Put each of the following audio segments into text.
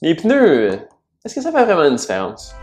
Les pneus, est-ce que ça fait vraiment une différence?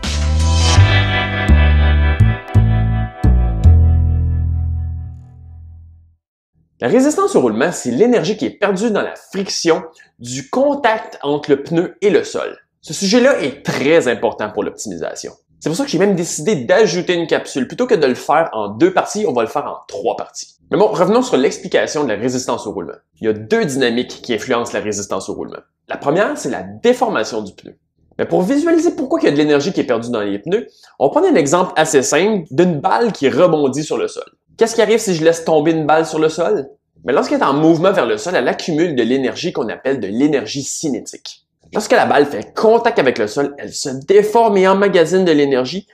La résistance au roulement, c'est l'énergie qui est perdue dans la friction du contact entre le pneu et le sol. Ce sujet-là est très important pour l'optimisation. C'est pour ça que j'ai même décidé d'ajouter une capsule. Plutôt que de le faire en 2 parties, on va le faire en 3 parties. Mais bon, revenons sur l'explication de la résistance au roulement. Il y a 2 dynamiques qui influencent la résistance au roulement. La première, c'est la déformation du pneu. Mais pour visualiser pourquoi il y a de l'énergie qui est perdue dans les pneus, on prend un exemple assez simple d'une balle qui rebondit sur le sol. Qu'est-ce qui arrive si je laisse tomber une balle sur le sol? Mais lorsqu'elle est en mouvement vers le sol, elle accumule de l'énergie qu'on appelle de l'énergie cinétique. Lorsque la balle fait contact avec le sol, elle se déforme et emmagasine de l'énergie,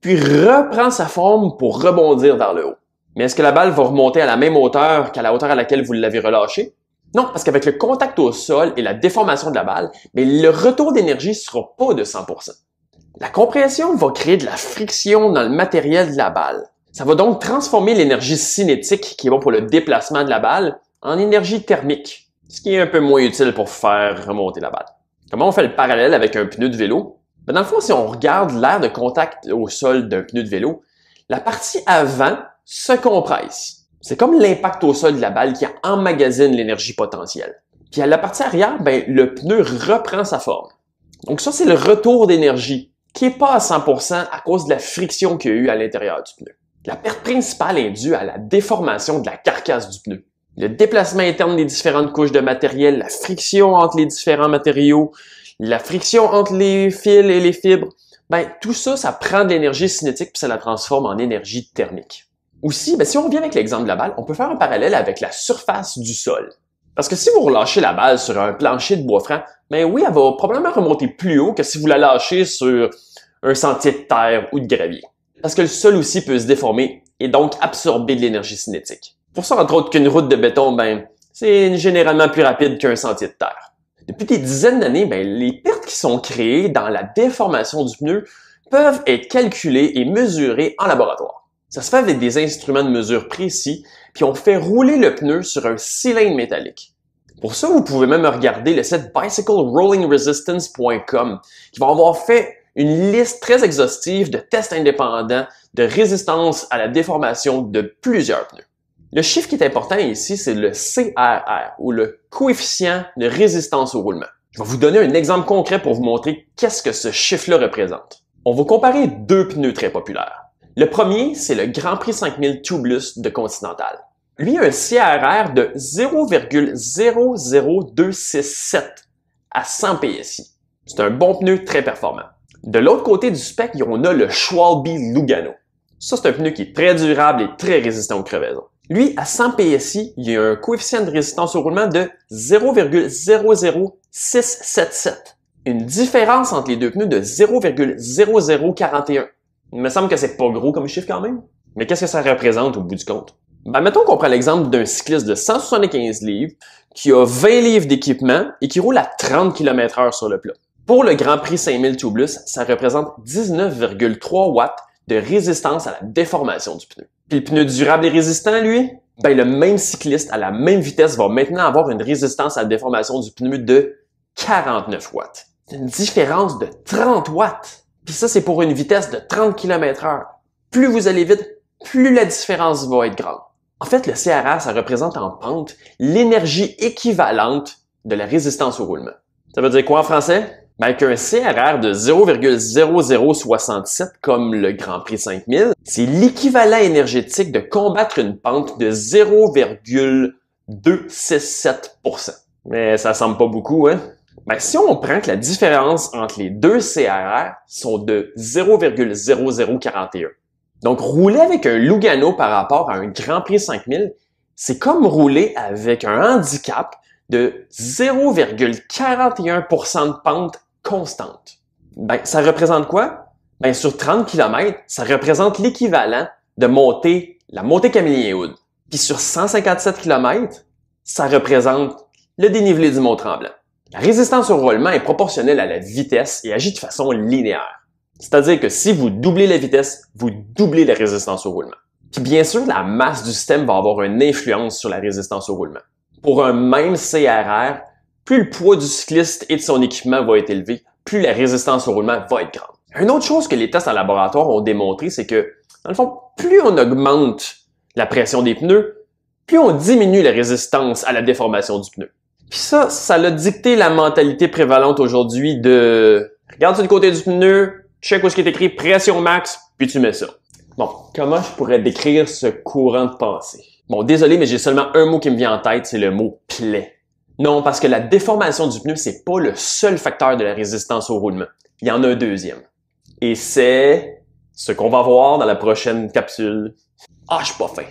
puis reprend sa forme pour rebondir vers le haut. Mais est-ce que la balle va remonter à la même hauteur qu'à la hauteur à laquelle vous l'avez relâchée? Non, parce qu'avec le contact au sol et la déformation de la balle, mais le retour d'énergie ne sera pas de 100%. La compression va créer de la friction dans le matériel de la balle. Ça va donc transformer l'énergie cinétique, qui est bon pour le déplacement de la balle, en énergie thermique, ce qui est un peu moins utile pour faire remonter la balle. Comment on fait le parallèle avec un pneu de vélo? Ben dans le fond, si on regarde l'aire de contact au sol d'un pneu de vélo, la partie avant se compresse. C'est comme l'impact au sol de la balle qui emmagasine l'énergie potentielle. Puis à la partie arrière, ben, le pneu reprend sa forme. Donc ça, c'est le retour d'énergie qui n'est pas à 100% à cause de la friction qu'il y a eu à l'intérieur du pneu. La perte principale est due à la déformation de la carcasse du pneu. Le déplacement interne des différentes couches de matériel, la friction entre les différents matériaux, la friction entre les fils et les fibres, ben, tout ça, ça prend de l'énergie cinétique puis ça la transforme en énergie thermique. Aussi, ben, si on revient avec l'exemple de la balle, on peut faire un parallèle avec la surface du sol. Parce que si vous relâchez la balle sur un plancher de bois franc, ben oui, elle va probablement remonter plus haut que si vous la lâchez sur un sentier de terre ou de gravier. Parce que le sol aussi peut se déformer et donc absorber de l'énergie cinétique. Pour ça, entre autres, qu'une route de béton, ben, c'est généralement plus rapide qu'un sentier de terre. Depuis des dizaines d'années, ben, les pertes qui sont créées dans la déformation du pneu peuvent être calculées et mesurées en laboratoire. Ça se fait avec des instruments de mesure précis, puis on fait rouler le pneu sur un cylindre métallique. Pour ça, vous pouvez même regarder le site bicyclerollingresistance.com qui va avoir fait une liste très exhaustive de tests indépendants de résistance à la déformation de plusieurs pneus. Le chiffre qui est important ici, c'est le CRR, ou le coefficient de résistance au roulement. Je vais vous donner un exemple concret pour vous montrer qu'est-ce que ce chiffre-là représente. On va comparer 2 pneus très populaires. Le premier, c'est le Grand Prix 5000 Tubeless de Continental. Lui a un CRR de 0,00267 à 100 PSI. C'est un bon pneu très performant. De l'autre côté du spectre, on a le Schwalbe Lugano. Ça, c'est un pneu qui est très durable et très résistant aux crevaisons. Lui, à 100 PSI, il a un coefficient de résistance au roulement de 0,00677. Une différence entre les 2 pneus de 0,0041. Il me semble que c'est pas gros comme chiffre quand même. Mais qu'est-ce que ça représente au bout du compte? Ben, mettons qu'on prend l'exemple d'un cycliste de 175 livres qui a 20 livres d'équipement et qui roule à 30 km/h sur le plat. Pour le Grand Prix 5000 Tubeless, ça représente 19,3 watts de résistance à la déformation du pneu. Puis le pneu durable et résistant, lui, ben le même cycliste à la même vitesse va maintenant avoir une résistance à la déformation du pneu de 49 watts. C'est une différence de 30 watts. Puis ça, c'est pour une vitesse de 30 km/h. Plus vous allez vite, plus la différence va être grande. En fait, le CRR, ça représente en pente l'énergie équivalente de la résistance au roulement. Ça veut dire quoi en français? Ben, qu'un CRR de 0,0067 comme le Grand Prix 5000, c'est l'équivalent énergétique de combattre une pente de 0,267%. Mais ça semble pas beaucoup, hein? Ben, si on prend que la différence entre les 2 CRR sont de 0,0041. Donc, rouler avec un Lugano par rapport à un Grand Prix 5000, c'est comme rouler avec un handicap de 0,41% de pente constante. Ben, ça représente quoi? Ben, sur 30 km, ça représente l'équivalent de monter la montée Camillien-Hood. Puis sur 157 km, ça représente le dénivelé du Mont-Tremblant. La résistance au roulement est proportionnelle à la vitesse et agit de façon linéaire. C'est-à-dire que si vous doublez la vitesse, vous doublez la résistance au roulement. Puis bien sûr, la masse du système va avoir une influence sur la résistance au roulement. Pour un même CRR, plus le poids du cycliste et de son équipement va être élevé, plus la résistance au roulement va être grande. Une autre chose que les tests en laboratoire ont démontré, c'est que, dans le fond, plus on augmente la pression des pneus, plus on diminue la résistance à la déformation du pneu. Puis ça l'a dicté la mentalité prévalente aujourd'hui de « regarde sur le côté du pneu, check où ce qui est écrit pression max, puis tu mets ça ». Bon, comment je pourrais décrire ce courant de pensée? Bon, désolé, mais j'ai seulement un mot qui me vient en tête, c'est le mot « plaie ». Non, parce que la déformation du pneu, c'est pas le seul facteur de la résistance au roulement. Il y en a un deuxième. Et c'est ce qu'on va voir dans la prochaine capsule. Ah, je suis pas fin.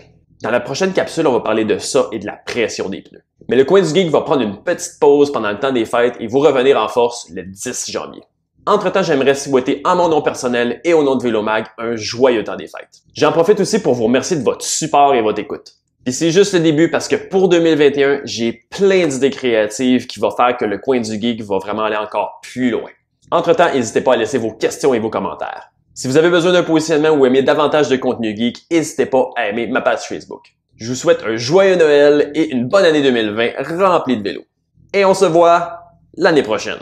Dans la prochaine capsule, on va parler de ça et de la pression des pneus. Mais le Coin du Geek va prendre une petite pause pendant le temps des fêtes et vous revenir en force le 10 janvier. Entre-temps, j'aimerais souhaiter en mon nom personnel et au nom de Vélomag un joyeux temps des fêtes. J'en profite aussi pour vous remercier de votre support et votre écoute. Et c'est juste le début parce que pour 2021, j'ai plein d'idées créatives qui vont faire que le Coin du Geek va vraiment aller encore plus loin. Entre-temps, n'hésitez pas à laisser vos questions et vos commentaires. Si vous avez besoin d'un positionnement ou aimez davantage de contenu geek, n'hésitez pas à aimer ma page Facebook. Je vous souhaite un joyeux Noël et une bonne année 2020 remplie de vélo. Et on se voit l'année prochaine.